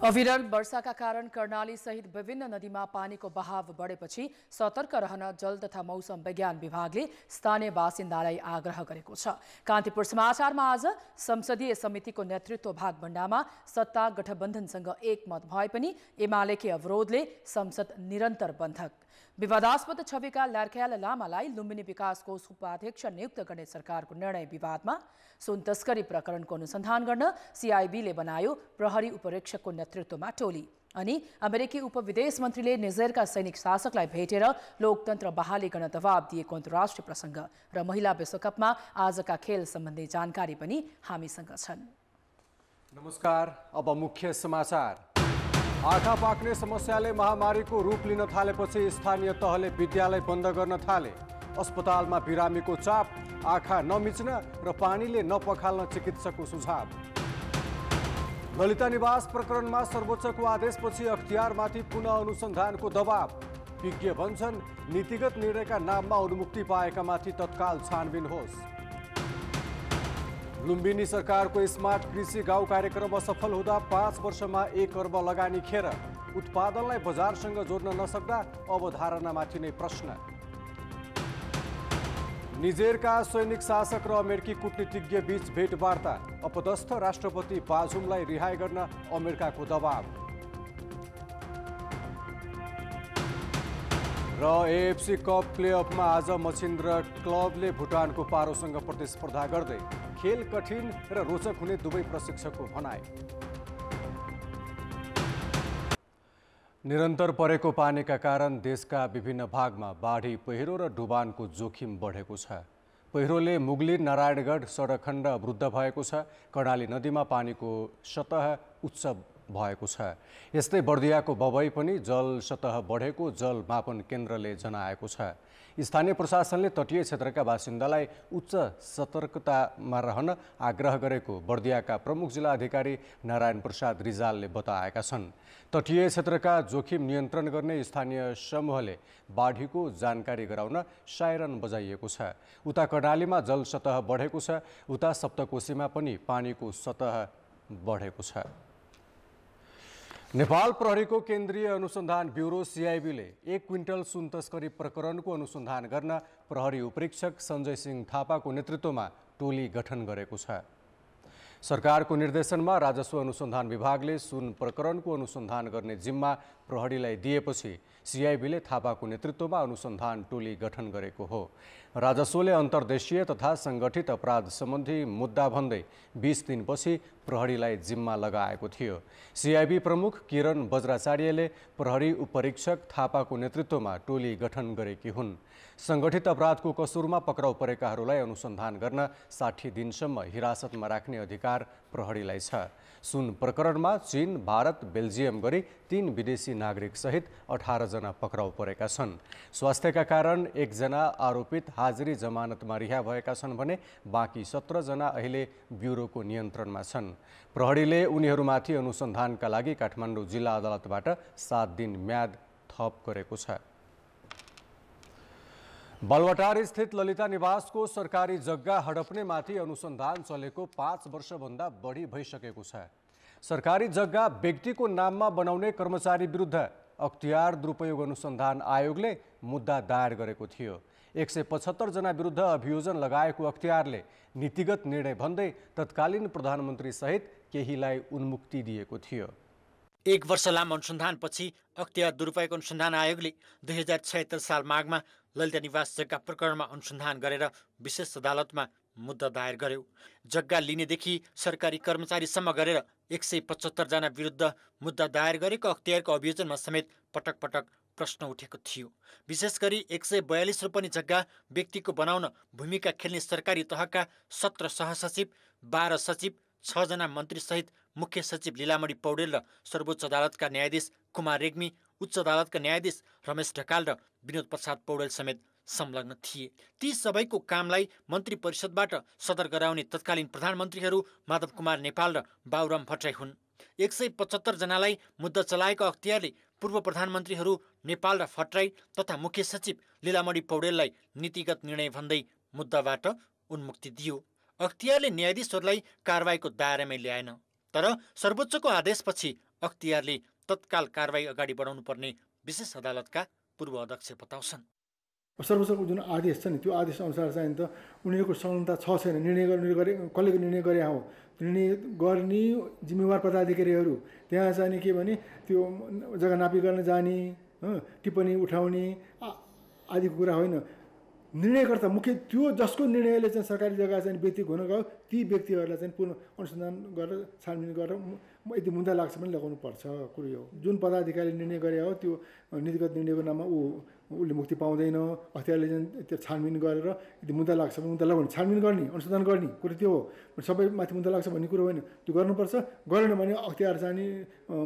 अविरल वर्षाका कारण कर्णाली सहित विभिन्न नदीमा पानीको बहाव बढेपछि सतर्क रहन जल तथा मौसम विज्ञान विभागले स्थानीय बासिन्दालाई आग्रह गरेको छ। कान्तिपुर समाचारमा आज संसदीय समितिको नेतृत्व भागभण्डामा सत्ता गठबन्धनसँग एकमत भए पनि एमालेकी अवरोधले संसद निरन्तर बन्धक। विवादास्पद छविका ल्यार्ख्याल लामालाई लुम्बिनी विकास कोष उपाध्यक्ष नियुक्त गर्ने सरकारको निर्णय विवादमा सुन तस्करी प्रकरणको अनुसन्धान गर्न सीआईबीले बनायो प्रहरी उपरीक्षकको नेतृत्वमा टोली। अनि अमेरिकी उपविदेश मन्त्रीले निजेरका सैनिक शासकलाई भेटेर लोकतन्त्र बहाली गर्न दबाब दिएको अन्तर्राष्ट्रिय प्रसङ्ग र महिला विश्वकपमा आजका खेल सम्बन्धी जानकारी पनि हामीसँग छन्। नमस्कार, अब मुख्य समाचार। आँखा पाक्ने समस्याले महामारीको रूप लिन थालेपछि स्थानीय तहले विद्यालय बन्द गर्न थाले। अस्पतालमा बिरामीको चाप, आँखा नमिच्न र पानीले नपखाल्न चिकित्सकको सुझाव। ललिता निवास प्रकरणमा सर्वोच्चको आदेशपछि अख्तियारमाथि पुनः अनुसन्धानको दबाव। विज्ञ भन्छन् नीतिगत निर्णयका नाममा अनुमुक्ति पाएकामाथि तत्काल छानबिन होस्। लुम्बिनी सरकारको स्मार्ट कृषि गाउँ कार्यक्रम असफल हुँदा 5 वर्षमा 1 अर्ब लगानी खेर। उत्पादनलाई बजारसँग जोड्न नसक्दा अवधारणामाथि नै प्रश्न। निजेरका सैनिक शासक र अमेरिकी कूटनीतिज्ञ बीच भेटवार्ता। अपदस्थ राष्ट्रपति बाजुमलाई रिहाई गर्न अमेरिकाको दबाव। र एएफसी कप प्लेअफमा आज मछिन्द्र क्लबले भुटानको पारोसँग प्रतिस्पर्धा गर्दै खेल कठिन र रोचक हुने दुवै प्रशिक्षकको भनाइ। निरन्तर परेको पानीका कारण देशका विभिन्न भागमा बाढी, पहिरो र डुबानको जोखिम बढेको छ। पहिरोले मुगलिन नारायणगढ सडक खण्ड अवरुद्ध भएको छ। कर्णाली नदीमा पानीको सतह उच्च भएको छ। यस्तै बर्दियाको बबई पनि जल सतह बढेको जल मापन केन्द्रले जनाएको छ। स्थानीय प्रशासनले तटीय क्षेत्रका बासिन्दालाई उच्च सतर्कतामा रहन आग्रह गरेको बर्दियाका प्रमुख जिल्ला अधिकारी नारायण प्रसाद रिजालले बताएका छन्। तटीय क्षेत्रका जोखिम नियन्त्रण गर्ने स्थानीय समूहले बाढीको जानकारी गराउन साइरन बजाइएको छ। उता कर्णालीमा जल सतह बढेको छ। उता सप्तकोशीमा पनि पानीको सतह बढेको छ। नेपाल प्रहरीको केन्द्रीय अनुसन्धान ब्युरो सीआईबीले 1 क्विन्टल सुन तस्करी प्रकरणको अनुसन्धान गर्न प्रहरी उपरीक्षक सञ्जय सिंह थापाको नेतृत्वमा टोली गठन गरेको छ। सरकारको निर्देशनमा राजस्व अनुसन्धान विभागले सुन प्रकरणको अनुसन्धान गर्ने जिम्मा प्रहरीलाई दिएपछि सीआईबीले थापाको नेतृत्वमा अनुसन्धान टोली गठन गरेको हो। राजस्वले अन्तर्देशीय तथा सङ्गठित अपराध सम्बन्धी मुद्दा भन्दै 20 दिनपछि प्रहरीलाई जिम्मा लगाएको थियो। सीआईबी प्रमुख किरण बज्राचार्यले प्रहरी उपरीक्षक थापाको नेतृत्वमा टोली गठन गरेकी हुन्। सङ्गठित अपराधको कसुरमा पक्राउ परेकाहरूलाई अनुसन्धान गर्न 60 दिनसम्म हिरासतमा राख्ने अधिकार प्रहरीलाई छ। सुन प्रकरणमा चीन, भारत, बेल्जियम गरी 3 विदेशी नागरिक सहित 18 जना पक्राउ परेका छन्। स्वास्थ्यका कारण 1 जना आरोपित हाजिरी जमानतमा रिहा भएका छन् भने बाँकी 17 जना अहिले ब्युरोको नियन्त्रणमा छन्। प्रहरीले उनीहरूमाथि अनुसन्धानका लागि काठमाडौँ जिल्ला अदालतबाट 7 दिन म्याद थप गरेको छ। बलवाटार स्थित ललिता निवासको सरकारी जग्गा हडप्नेमाथि अनुसन्धान चलेको 5 वर्षभन्दा बढी भइसकेको छ। सरकारी जग्गा व्यक्तिको नाममा बनाउने कर्मचारी विरुद्ध अख्तियार दुरुपयोग अनुसन्धान आयोगले मुद्दा दायर गरेको थियो। 175 जना विरुद्ध अभियोजन लगाएको अख्तियारले नीतिगत निर्णय भन्दै तत्कालीन प्रधानमन्त्री सहित केहीलाई उन्मुक्ति दिएको थियो। 1 वर्ष लामो अनुसन्धानपछि अख्तियार दुरुपयोग अनुसन्धान आयोगले 2076 साल माघमा ललिता निवास जग्गा प्रकरणमा अनुसन्धान गरेर विशेष अदालतमा मुद्दा दायर गर्यो। जग्गा लिनेदेखि सरकारी कर्मचारीसम्म गरेर 175 जना विरुद्ध मुद्दा दायर गरेको अख्तियारको अभियोजनमा समेत पटक पटक प्रश्न उठेको थियो। विशेष गरी 142 रोपनी जग्गा व्यक्तिको बनाउन भूमिका खेल्ने सरकारी तहका 17 सहसचिव, 12 सचिव, 6 जना मन्त्रीसहित मुख्य सचिव लीलामणि पौडेल र सर्वोच्च अदालतका न्यायाधीश कुमार रेग्मी, उच्च अदालतका न्यायाधीश रमेश ढकाल र विनोद प्रसाद पौडेल समेत संलग्न थिए। ती सबैको कामलाई मन्त्री परिषदबाट सदर गराउने तत्कालीन प्रधानमन्त्रीहरू माधव कुमार नेपाल र बाबुराम भट्टराई हुन्। 175 जनालाई मुद्दा चलाएको अख्तियारले पूर्व प्रधानमन्त्रीहरू नेपाल र भट्टराई तथा मुख्य सचिव लीलामणि पौडेललाई नीतिगत निर्णय भन्दै मुद्दाबाट उन्मुक्ति दियो। अख्तियारले न्यायाधीशहरूलाई कारबाहीको दायरामै ल्याएन। तर सर्वोच्चको आदेशपछि अख्तियारले तत्काल कारबाही अगाडि बढाउनु पर्ने विशेष अदालतका पूर्व अध्यक्ष बताउँछन्। सर्वोच्चको जुन आदेश छ नि त्यो आदेश अनुसार चाहिँ त उनीहरूको संलग्नता छ छैन, निर्णय गरे कसले निर्णय गरे हो, निर्णय गर्ने जिम्मेवार पदाधिकारीहरू त्यहाँ चाहिँ के भने त्यो जग्गा नापी गर्न जाने, टिप्पणी उठाउने आदिको कुरा होइन। निर्णयकर्ता मुख्य त्यो जसको निर्णयले चाहिँ सरकारी जग्गा चाहिँ व्यक्ति हुन गयो ती व्यक्तिहरूलाई चाहिँ पुनः अनुसन्धान गरेर छानबिन गरेर यदि मुद्दा लाग्छ भने लगाउनु पर्छ कुरो हो। जुन पदाधिकारीले निर्णय गरे हो त्यो नीतिगत निर्णयको नाममा उसले मुक्ति पाउँदैन। अख्तियारले चाहिँ त्यो छानबिन गरेर यदि मुद्दा लाग्छ भने मुद्दा लगाउने, छानबिन गर्ने, अनुसन्धान गर्ने कुरो त्यो हो। सबै माथि मुद्दा लाग्छ भन्ने कुरो होइन, त्यो गर्नुपर्छ। गरेन भने अख्तियार चाहिँ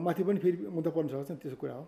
माथि पनि फेरि मुद्दा पर्न सक्छ, त्यसो कुरा हो।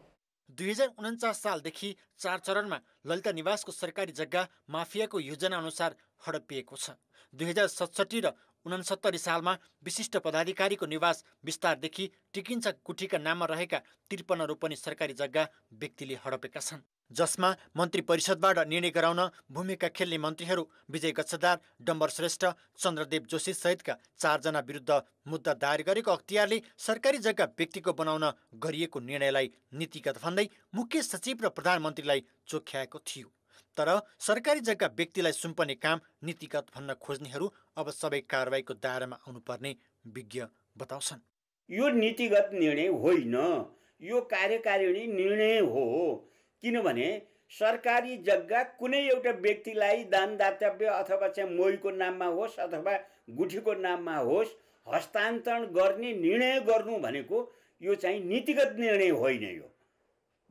2049 सालदेखि 4 चरणमा ललिता निवासको सरकारी जग्गा माफियाको योजना अनुसार हडपिएको छ। 2067 र 69 सालमा विशिष्ट पदाधिकारीको निवास विस्तारदेखि टिकिन्छ कुठीका नाममा रहेका 53 रोपनी सरकारी जग्गा व्यक्तिले हडपेका छन्, जसमा मन्त्री परिषदबाट निर्णय गराउन भूमिका खेल्ने मन्त्रीहरू विजय गच्छदार, डम्बर श्रेष्ठ, चन्द्रदेव जोशी सहितका 4 जना विरुद्ध मुद्दा दायर गरेको अख्तियारले सरकारी जग्गा व्यक्तिको बनाउन गरिएको निर्णयलाई नीतिगत भन्दै मुख्य सचिव र प्रधानमन्त्रीलाई चोख्याएको थियो। तर सरकारी जग्गा व्यक्तिलाई सुम्पने काम नीतिगत भन्न खोज्नेहरू अब सबै कारबाहीको दायरामा आउनुपर्ने विज्ञ बताउँछन्। यो नीतिगत निर्णय होइन, यो कार्यकारिणी निर्णय हो। किनभने सरकारी जग्गा कुनै एउटा व्यक्तिलाई दान दातव्य अथवा चाहिँ मोहीको नाममा होस् अथवा गुठीको नाममा होस् हस्तान्तरण गर्ने निर्णय गर्नु भनेको यो चाहिँ नीतिगत निर्णय होइन यो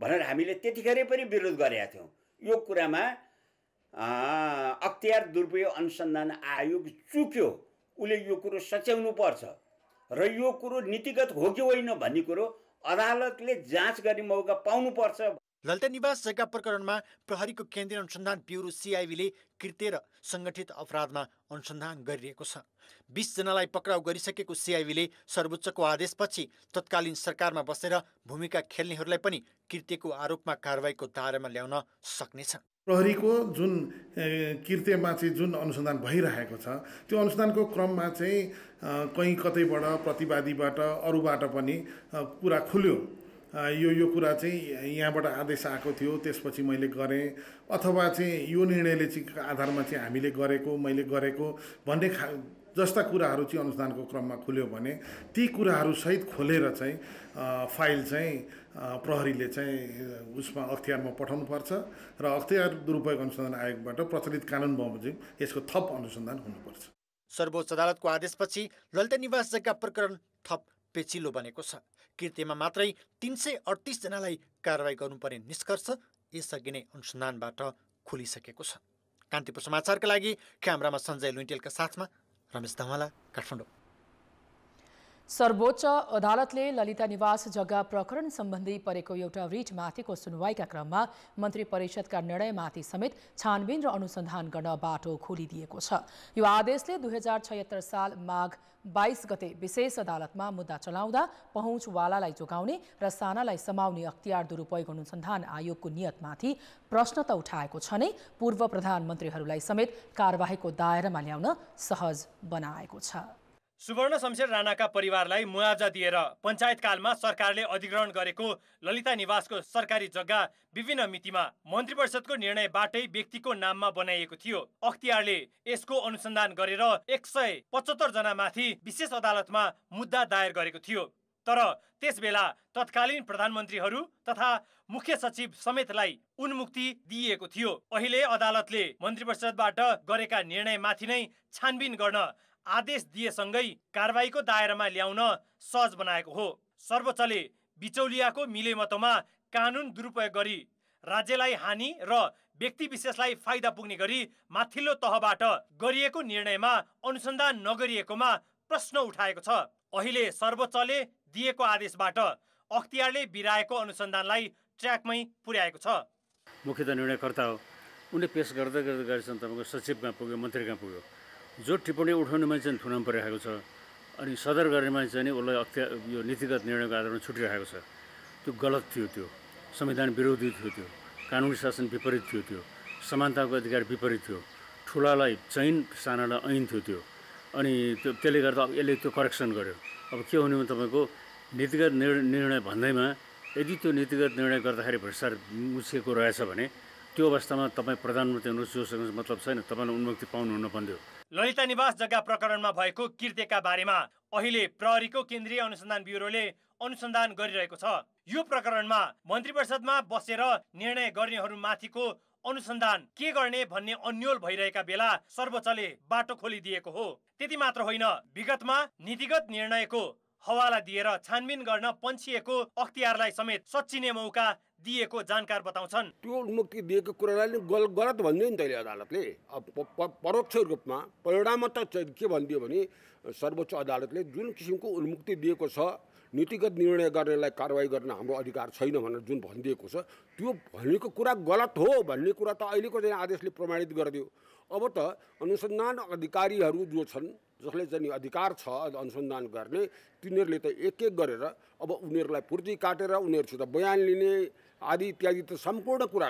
भनेर हामीले त्यतिखेरै पनि विरोध गरेका थियौँ। यो कुरामा अख्तियार दुरुपयोग अनुसन्धान आयोग चुक्यो, उसले यो कुरो सच्याउनु पर्छ र यो कुरो नीतिगत हो कि होइन भन्ने कुरो अदालतले जाँच गर्ने मौका पाउनुपर्छ। ललिता निवास जग्गा प्रकरणमा प्रहरीको केन्द्रीय अनुसन्धान ब्युरो CIBले कृत्य र सङ्गठित अपराधमा अनुसन्धान गरिरहेको छ। 20 जनालाई पक्राउ गरिसकेको CIBले सर्वोच्चको आदेशपछि तत्कालीन सरकारमा बसेर भूमिका खेल्नेहरूलाई पनि कृत्यको आरोपमा कारबाहीको दायरामा ल्याउन सक्नेछ। प्रहरीको जुन कृत्यमा चाहिँ जुन अनुसन्धान भइरहेको छ त्यो अनुसन्धानको क्रममा चाहिँ कहीँ कतैबाट प्रतिवादीबाट अरूबाट पनि कुरा खुल्यो, यो कुरा चाहिँ यहाँबाट आदेश आएको थियो त्यसपछि मैले गरेँ अथवा चाहिँ यो निर्णयले चाहिँ आधारमा चाहिँ हामीले गरेको मैले गरेको भन्ने जस्ता कुराहरू चाहिँ अनुसन्धानको क्रममा खुल्यो भने ती कुराहरू सहित खोलेर चाहिँ फाइल चाहिँ प्रहरीले चाहिँ उसमा अख्तियारमा पठाउनुपर्छ र अख्तियार दुरुपयोग अनुसन्धान आयोगबाट प्रचलित कानुन बमोजिम यसको थप अनुसन्धान हुनुपर्छ। सर्वोच्च अदालतको आदेशपछि ललिता निवास जग्गा प्रकरण थप पेचिलो बनेको छ। कृत्यमा मात्रै 338 जनालाई कारबाही गर्नुपर्ने निष्कर्ष यसअघि नै अनुसन्धानबाट खुलिसकेको छ। कान्तिपुर समाचारका लागि क्यामेरामा सञ्जय लुइटेलका साथमा रमेश धमाला, काठमाडौँ। सर्वोच्च अदालतले ललिता निवास जग्गा प्रकरण सम्बन्धी परेको एउटा रिटमाथिको सुनवाईका क्रममा मन्त्री परिषदका निर्णयमाथि समेत छानबिन र अनुसन्धान गर्न बाटो खोलिदिएको छ। यो आदेशले 2076 साल माघ 22 गते विशेष अदालतमा मुद्दा चलाउँदा पहुँचवालालाई जोगाउने र सानालाई समाउने अख्तियार दुरुपयोग अनुसन्धान आयोगको नियतमाथि प्रश्न त उठाएको छ नै, पूर्व प्रधानमन्त्रीहरूलाई समेत कारबाहीको दायरामा ल्याउन सहज बनाएको छ। सुवर्ण शमशेर राणाका परिवारलाई मुआवजा दिएर पञ्चायतकालमा सरकारले अधिग्रहण गरेको ललिता निवासको सरकारी जग्गा विभिन्न मितिमा मन्त्री परिषदको निर्णयबाटै व्यक्तिको नाममा बनाइएको थियो। अख्तियारले यसको अनुसन्धान गरेर 175 जनामाथि विशेष अदालतमा मुद्दा दायर गरेको थियो। तर त्यसबेला तत्कालीन प्रधानमन्त्रीहरू तथा मुख्य सचिव समेतलाई उन्मुक्ति दिइएको थियो। अहिले अदालतले मन्त्री परिषदबाट गरेका निर्णयमाथि नै छानबिन गर्न आदेश दिएसँगै कारबाहीको दायरामा ल्याउन सहज बनाएको हो। सर्वोच्चले बिचौलियाको मिलेमतोमा कानुन दुरुपयोग गरी राज्यलाई हानि र व्यक्ति विशेषलाई फाइदा पुग्ने गरी माथिल्लो तहबाट गरिएको निर्णयमा अनुसन्धान नगरिएकोमा प्रश्न उठाएको छ। अहिले सर्वोच्चले दिएको आदेशबाट अख्तियारले बिराएको अनुसन्धानलाई ट्र्याकमै पुर्याएको छ। मुख्य त निर्णयकर्ता हो, उनले पेश गर्दै गरेछन्, तपाईँको सचिव कहाँ पुग्यो, मन्त्री कहाँ पुग्यो, जो टिप्पणी उठाउनेमा चाहिँ थुनाउनु परिरहेको छ अनि सदर गर्नेमा चाहिँ उसलाई अख्तियार यो नीतिगत निर्णयको आधारमा छुटिरहेको छ। त्यो गलत थियो, त्यो संविधान विरोधी थियो, त्यो कानुनी शासन विपरीत थियो, त्यो समानताको अधिकार विपरीत थियो, ठुलालाई चैन सानालाई ऐन थियो त्यो। अनि त्यसले गर्दा अब यसले त्यो करेक्सन गर्यो। अब के हुने तपाईँको नीतिगत निर्णय भन्दैमा यदि त्यो नीतिगत निर्णय गर्दाखेरि भ्रष्टाचार मुछिएको रहेछ भने त्यो अवस्थामा तपाईँ प्रधानमन्त्री हुनुहोस् जोसँग मतलब छैन, तपाईँलाई उन्मुक्ति पाउनुहुन्न भन्थ्यो। ललिता निवास जग्गा प्रकरणमा भएको कृत्यका बारेमा अहिले प्रहरीको केन्द्रीय अनुसन्धान ब्युरोले अनुसन्धान गरिरहेको छ। यो प्रकरणमा मन्त्री परिषदमा बसेर निर्णय गर्नेहरूमाथिको अनुसन्धान के गर्ने भन्ने अन्योल भइरहेका बेला सर्वोच्चले बाटो खोलिदिएको हो। त्यति मात्र होइन, विगतमा नीतिगत निर्णयको हवाला दिएर छानबिन गर्न पन्छिएको अख्तियारलाई समेत सच्चिने मौका दिएको जानकार बताउँछन्। त्यो उन्मुक्ति दिएको कुरालाई गलत भनिदियो नि तैँले अदालतले। परोक्ष रूपमा परिणाममा त के भनिदियो भने सर्वोच्च अदालतले जुन किसिमको उन्मुक्ति दिएको छ, नीतिगत निर्णय गर्नेलाई कारवाही गर्न हाम्रो अधिकार छैन भनेर जुन भनिदिएको छ, त्यो भनेको कुरा गलत हो भन्ने कुरा त अहिलेको चाहिँ आदेशले प्रमाणित गरिदियो। अब त अनुसन्धान अधिकारीहरू जो छन्, जसले चाहिँ अधिकार छ अनुसन्धान गर्ने, तिनीहरूले त एक एक गरेर अब उनीहरूलाई पूर्ति काटेर उनीहरूसित बयान लिने आदि इत्यादि त सम्पूर्ण कुरा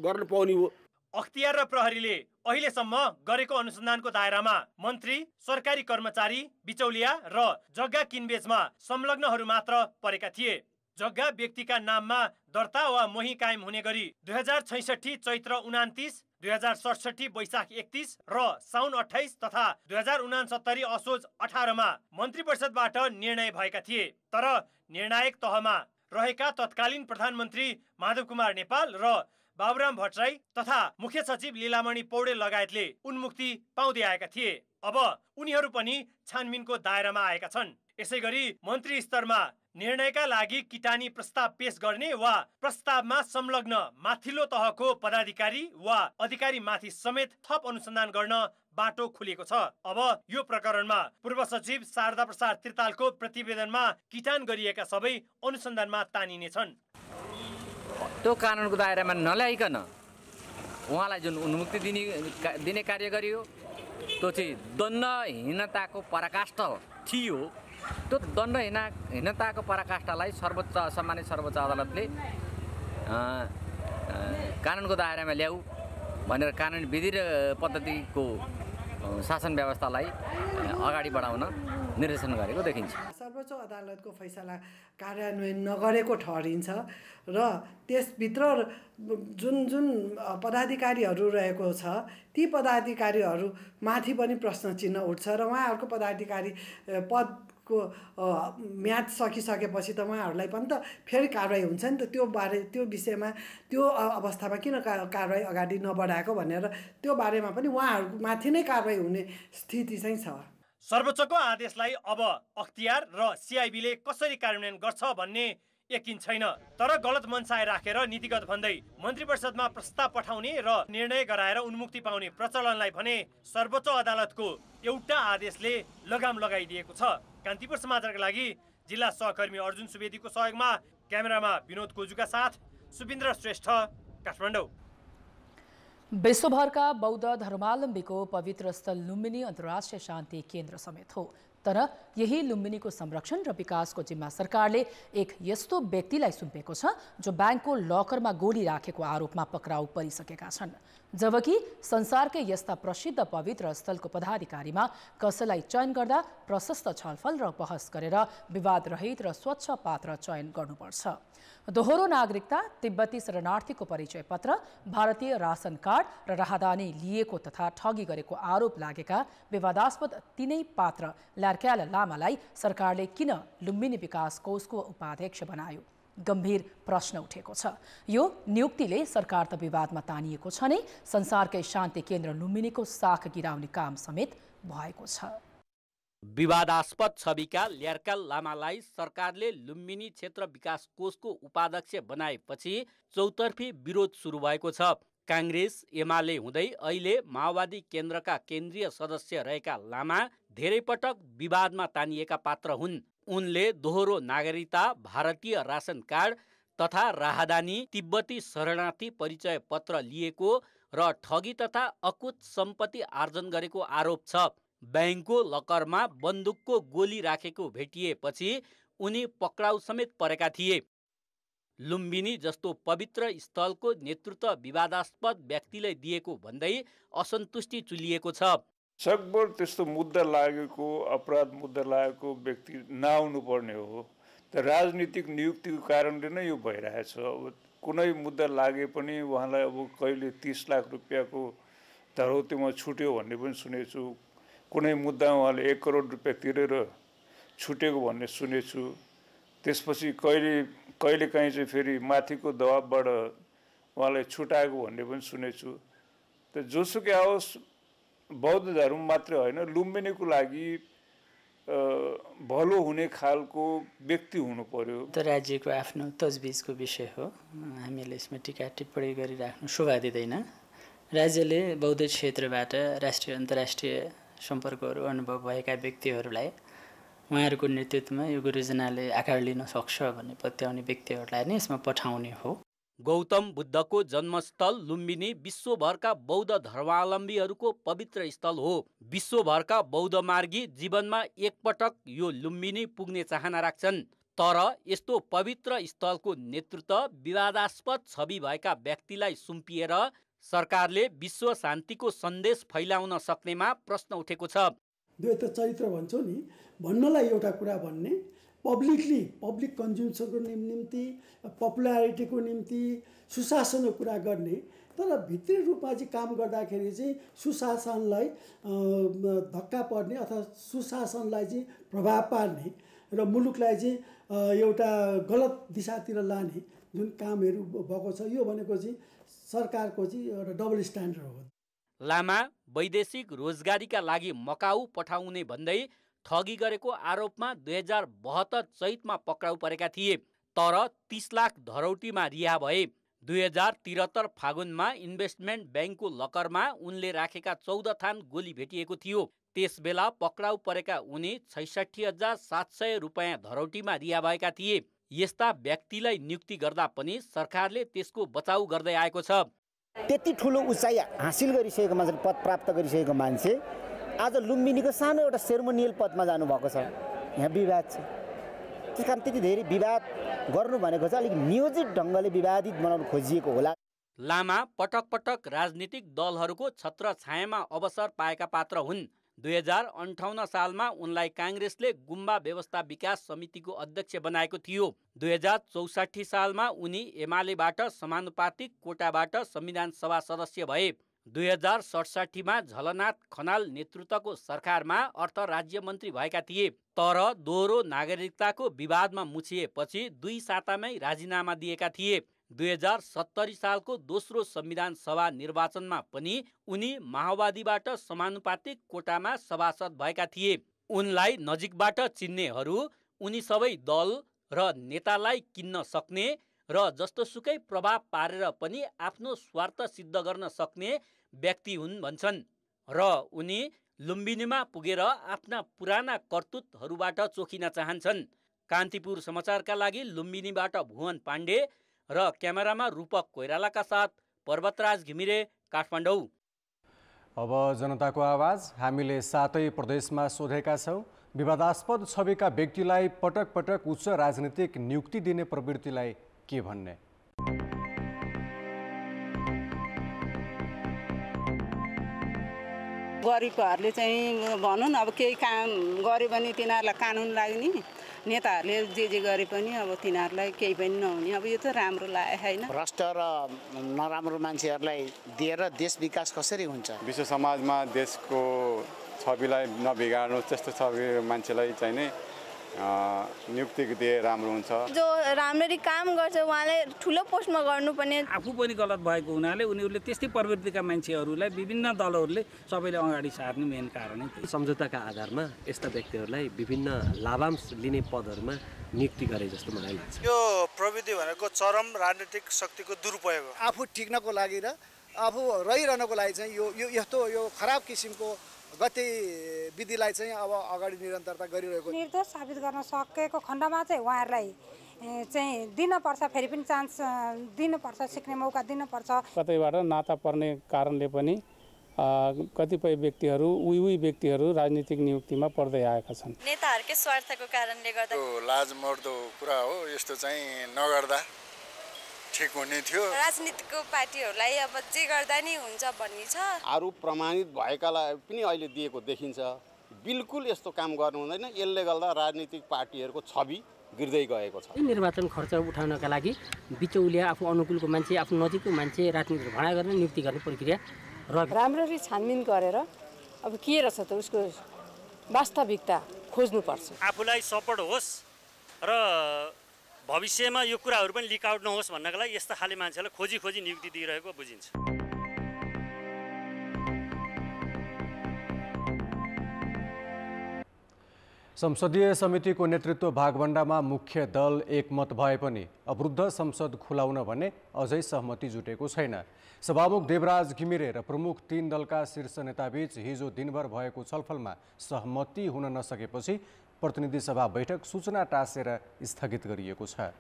गर्न पाउने हो। अख्तियार र प्रहरीले अहिलेसम्म गरेको अनुसन्धानको दायरामा मन्त्री, सरकारी कर्मचारी, बिचौलिया र जग्गा किनबेचमा संलग्नहरू मात्र परेका थिए। जग्गा व्यक्तिका नाममा दर्ता वा मोही कायम हुने गरी 2066 चैत्र 29, 2067 वैशाख 31 र साउन 28 तथा 2069 असोज 18 मा मन्त्री परिषदबाट निर्णय भएका थिए। तर निर्णायक तहमा रहेका तत्कालीन प्रधानमन्त्री माधव कुमार नेपाल र बाबुराम भट्टराई तथा मुख्य सचिव लीलामणि पौडेल लगायतले उन्मुक्ति पाउँदै आएका थिए। अब उनीहरू पनि छानबिनको दायरामा आएका छन्। यसैगरी मन्त्री स्तरमा निर्णयका लागि किटानी प्रस्ताव पेश गर्ने वा प्रस्तावमा संलग्न माथिल्लो तहको पदाधिकारी वा अधिकारी माथि समेत थप अनुसन्धान गर्न बाटो खुलेको छ। अब यो प्रकरणमा पूर्व सचिव शारदा प्रसाद त्रितालको प्रतिवेदनमा किटान गरिएका सबै अनुसन्धानमा तानिनेछन्। त्यो कानुनको दायरामा नल्याइकन उहाँलाई जुन उन्मुक्ति दिने कार्य गरियो, त्यो चाहिँ दण्डहीनताको पराकाष्ठ थियो। त्यो दण्डहीनताको पराकाष्ठलाई सम्मानित सर्वोच्च अदालतले कानुनको दायरामा ल्याऊ भनेर कानुनी विधि र पद्धतिको शासन व्यवस्थालाई अगाडि बढाउन निर्देशन गरेको देखिन्छ। सर्वोच्च अदालतको फैसला कार्यान्वयन नगरेको ठहरिन्छ र त्यसभित्र जुन जुन पदाधिकारीहरू रहेको छ, ती पदाधिकारीहरू माथि पनि प्रश्न चिन्ह उठ्छ र उहाँहरूको पदाधिकारी पदको म्याद सकिसकेपछि त उहाँहरूलाई पनि त फेरि कारवाही हुन्छ नि त। त्यो विषयमा त्यो अवस्थामा किन कारवाही अगाडि नबढाएको भनेर त्यो बारेमा पनि उहाँहरूमाथि नै कारवाही हुने स्थिति चाहिँ छ। सर्वोच्चको आदेशलाई अब अख्तियार र सिआइबीले कसरी कार्यान्वयन गर्छ भन्ने यकिन छैन। तर गलत मनसाय राखेर नीतिगत भन्दै मन्त्री परिषदमा प्रस्ताव पठाउने र निर्णय गराएर उन्मुक्ति पाउने प्रचलनलाई भने सर्वोच्च अदालतको एउटा आदेशले लगाम लगाइदिएको छ। कान्तिपुर समाचारका लागि जिल्ला सहकर्मी अर्जुन सुवेदीको सहयोगमा क्यामेरामा विनोद कोजुका साथ सुबिन्द्र श्रेष्ठ, काठमाडौँ। विश्वभरका बौद्ध धर्मावलम्बीको पवित्र स्थल लुम्बिनी अन्तर्राष्ट्रिय शान्ति केन्द्र समेत हो। तर यही लुम्बिनीको संरक्षण र विकासको जिम्मा सरकारले एक यस्तो व्यक्तिलाई सुम्पेको छ जो ब्याङ्कको लकरमा गोली राखेको आरोपमा पक्राउ परिसकेका छन्। जबकि संसारकै यस्ता प्रसिद्ध पवित्र स्थलको पदाधिकारीमा कसैलाई चयन गर्दा प्रशस्त छलफल र बहस गरेर विवाद रहित र स्वच्छ पात्र चयन गर्नुपर्छ। दोहोरो नागरिकता, तिब्बती शरणार्थीको परिचय पत्र, भारतीय रासन कार्ड र राहदानी लिएको तथा ठगी गरेको आरोप लागेका विवादास्पद तीनै पात्र ल्यार्क्याल लामालाई सरकारले किन लुम्बिनी विकास कोषको उपाध्यक्ष बनायो? गम्भीर प्रश्न उठेको छ। यो नियुक्तिले सरकार त विवादमा तानिएको छ नै, संसारकै शान्ति केन्द्र लुम्बिनीको साख गिराउने काम समेत भएको छ। विवादास्पद छविका ल्यार्क्याल लामालाई सरकारले लुम्बिनी क्षेत्र विकास कोषको उपाध्यक्ष बनाएपछि चौतर्फी विरोध सुरु भएको छ। काङ्ग्रेस एमाले हुँदै अहिले माओवादी केन्द्रका केन्द्रीय सदस्य रहेका लामा धेरै पटक विवादमा तानिएका पात्र हुन्। उनले दोहोरो नागरिकता, भारतीय रासन कार्ड तथा राहदानी, तिब्बती शरणार्थी परिचय पत्र लिएको र ठगी तथा अकुत सम्पत्ति आर्जन गरेको आरोप छ। ब्याङ्कको लकरमा बन्दुकको गोली राखेको भेटिएपछि उनी पक्राउ समेत परेका थिए। लुम्बिनी जस्तो पवित्र स्थलको नेतृत्व विवादास्पद व्यक्तिले दिएको भन्दै असन्तुष्टि चुलिएको छ। सकभर त्यस्तो मुद्दा लागेको अपराध मुद्दा लागेको व्यक्ति नआउनु पर्ने हो। त राजनीतिक नियुक्तिको कारणले नै यो भइरहेछ। अब कुनै मुद्दा लागे पनि उहाँलाई अब कहिले 30 लाख रुपियाँको धरौटीमा छुट्यो भन्ने पनि सुनेको छु। कुनै मुद्दामा उहाँले 1 करोड रुपियाँ तिरेर छुटेको भन्ने सुनेको छु। त्यसपछि कहिलेकाहीँ चाहिँ फेरि माथिको दबाबबाट उहाँलाई छुटाएको भन्ने पनि सुनेको छु। त जोसुकै आओस् बौद्ध धर्म मात्रै होइन लुम्बिनीको लागि भलो हुने खालको व्यक्ति हुनु पर्यो। त राज्यको आफ्नो तजबिजको विषय हो, हामीले यसमा टीका टिप्पणी गरिराख्नु शोभा दिँदैन। राज्यले बौद्ध क्षेत्रबाट राष्ट्रिय अन्तर्राष्ट्रिय सम्पर्कहरू अनुभव भएका व्यक्तिहरूलाई उहाँहरूको नेतृत्वमा यो गुरुजनाले आकार लिन सक्छ भन्ने पत्याउने व्यक्तिहरूलाई नै यसमा पठाउने हो। गौतम बुद्धको जन्मस्थल लुम्बिनी विश्वभरका बौद्ध धर्मावलम्बीहरूको पवित्र स्थल हो। विश्वभरका बौद्ध मार्गी जीवनमा एकपटक यो लुम्बिनी पुग्ने चाहना राख्छन्। तर यस्तो पवित्र स्थलको नेतृत्व विवादास्पद छवि भएका व्यक्तिलाई सुम्पिएर सरकारले विश्व शान्तिको सन्देश फैलाउन सक्नेमा प्रश्न उठेको छ। द्वैत चरित्र भन्छौ नि, भन्नलाई एउटा कुरा भन्ने, पब्लिक कन्ज्युम्सनको निम्ति, पपुलारिटीको निम्ति, सुशासनको कुरा गर्ने, तर भित्री रूपमा चाहिँ काम गर्दाखेरि चाहिँ सुशासनलाई धक्का पर्ने अथवा सुशासनलाई चाहिँ प्रभाव पार्ने र मुलुकलाई चाहिँ एउटा गलत दिशातिर लाने जुन कामहरू भएको छ, यो भनेको चाहिँ सरकारको चाहिँ एउटा डबल स्ट्यान्डर्ड हो। लामा वैदेशिक रोजगारीका लागि मकाउ पठाउने भन्दै ठगी गरेको आरोपमा 2072 चैतमा पक्राउ परेका थिए, तर 30 लाख धरौटीमा रिहा भए। 2073 फागुनमा इन्भेस्टमेन्ट ब्याङ्कको लकरमा उनले राखेका 14 थान गोली भेटिएको थियो। त्यसबेला पक्राउ परेका उनी 66,700 रुपियाँ धरौटीमा रिहा भएका थिए। यस्ता व्यक्तिलाई नियुक्ति गर्दा पनि सरकारले त्यसको बचाउ गर्दै आएको छ। त्यति ठुलो उचाइ हासिल गरिसकेको मान्छे, पद प्राप्त गरिसकेको मान्छे आज लुम्बिनीको सानो एउटा सेरेमोनियल पदमा जानुभएको छ। यहाँ विवाद छ, त्यस कारण त्यति धेरै विवाद गर्नु भनेको चाहिँ अलिक नियोजित ढङ्गले विवादित बनाउनु खोजिएको होला। लामा पटक पटक राजनीतिक दलहरूको छत्रछायामा अवसर पाएका पात्र हुन्। 2058 सालमा उनलाई काङ्ग्रेसले गुम्बा व्यवस्था विकास समितिको अध्यक्ष बनाएको थियो। 2064 सालमा उनी एमालेबाट समानुपातिक कोटाबाट संविधान सभा सदस्य भए। 2067 झलनाथ खनाल नेतृत्वको सरकारमा अर्थ राज्य मन्त्री भएका थिए, तर दोहोरो नागरिकताको विवादमा मुछिएपछि 2 सातामै राजीनामा दिएका थिए। 2070 सालको दोस्रो संविधान सभा निर्वाचनमा पनि उनी माओवादीबाट समानुपातिक कोटामा सभासद भएका थिए। उनलाई नजिकबाट चिन्नेहरू उनी सबै दल र नेतालाई किन्न सक्ने र जस्तोसुकै प्रभाव पारेर पनि आफ्नो स्वार्थ सिद्ध गर्न सक्ने व्यक्ति हुन् भन्छन् र उनी लुम्बिनीमा पुगेर आफ्ना पुराना कर्तुतहरूबाट चोखिन चाहन्छन्। कान्तिपुर समाचारका लागि लुम्बिनीबाट भुवन पाण्डे र क्यामेरामा रूपक कोइरालाका साथ पर्वतराज घिमिरे, काठमाडौँ। अब जनताको आवाज हामीले 7 प्रदेशमा सोधेका छौँ। विवादास्पद छविका व्यक्तिलाई पटक पटक उच्च राजनीतिक नियुक्ति दिने प्रवृत्तिलाई के भन्ने? गरिबहरूले चाहिँ भनौँ न, अब केही काम गऱ्यो भने तिनीहरूलाई कानुन लाग्ने, नेताहरूले जे गरे पनि अब तिनीहरूलाई केही पनि नहुने। अब यो त राम्रो लागेको छैन। भ्रष्ट र नराम्रो मान्छेहरूलाई दिएर देश विकास कसरी हुन्छ? विश्व समाजमा देशको छविलाई नबिगार्नु, त्यस्तो छवि मान्छेलाई चाहिँ नै नियुक्ति दिए राम्रो हुन्छ। जो राम्ररी काम गर्छ उहाँले ठुलो पोस्टमा गर्नुपर्ने, आफू पनि गलत भएको हुनाले उनीहरूले त्यस्तै प्रवृत्तिका मान्छेहरूलाई विभिन्न दलहरूले सबैले अगाडि सार्ने मेन कारणै त्यही। सम्झौताका आधारमा यस्ता व्यक्तिहरूलाई विभिन्न लाभांश लिने पदहरूमा नियुक्ति गरे जस्तो मलाई लाग्छ। यो प्रविधि भनेको चरम राजनीतिक शक्तिको दुरुपयोग हो। आफू टिक्नको लागि र आफू रहिरहनको लागि चाहिँ यो खराब किसिमको गतिविधिलाई चाहिँ अब अगाडि निरन्तरता गरिरहेको। निर्दोष साबित गर्न सकेको खण्डमा चाहिँ उहाँहरूलाई चाहिँ दिनुपर्छ, फेरि पनि चान्स दिनुपर्छ, सिक्ने मौका दिनुपर्छ। कतैबाट नाता पर्ने कारणले पनि कतिपय व्यक्तिहरू उही व्यक्तिहरू राजनीतिक नियुक्तिमा पर्दै आएका छन्। नेताहरूकै स्वार्थको कारणले गर्दा लाजमर्दो कुरा हो। यस्तो चाहिँ नगर्दा ठिक हुने थियो। राजनीतिक पार्टीहरूलाई अब जे गर्दा नि हुन्छ भन्ने छ। आरोप प्रमाणित भएकालाई पनि अहिले दिएको देखिन्छ। बिल्कुल यस्तो काम गर्नु हुँदैन। यसले गर्दा राजनीतिक पार्टीहरूको छवि गिर्दै गएको छ। निर्वाचन खर्च उठाउनका लागि बिचौलिया आफू अनुकूलको मान्छे आफू नजिकको मान्छे राजनीतिक भाडा गर्ने नियुक्ति गर्ने प्रक्रिया राम्ररी छानबिन गरेर अब के रहेछ त उसको वास्तविकता खोज्नुपर्छ। आफूलाई सपोर्ट होस् र भविष्यमा यो कुराहरू पनि लिक आउट नहोस् भन्नका लागि यस्ता खाले मान्छेलाई खोजी नियुक्ति दिइरहेको बुझिन्छ। संसदीय समितिको नेतृत्व भागभण्डामा मुख्य दल एकमत भए पनि अवरुद्ध संसद खुलाउन भने अझै सहमति जुटेको छैन। सभामुख देवराज घिमिरे र प्रमुख 3 दलका शीर्ष नेताबीच हिजो दिनभर भएको छलफलमा सहमति हुन नसकेपछि प्रतिनिधि सभा बैठक सूचना टाँसेर स्थगित गरिएको छ।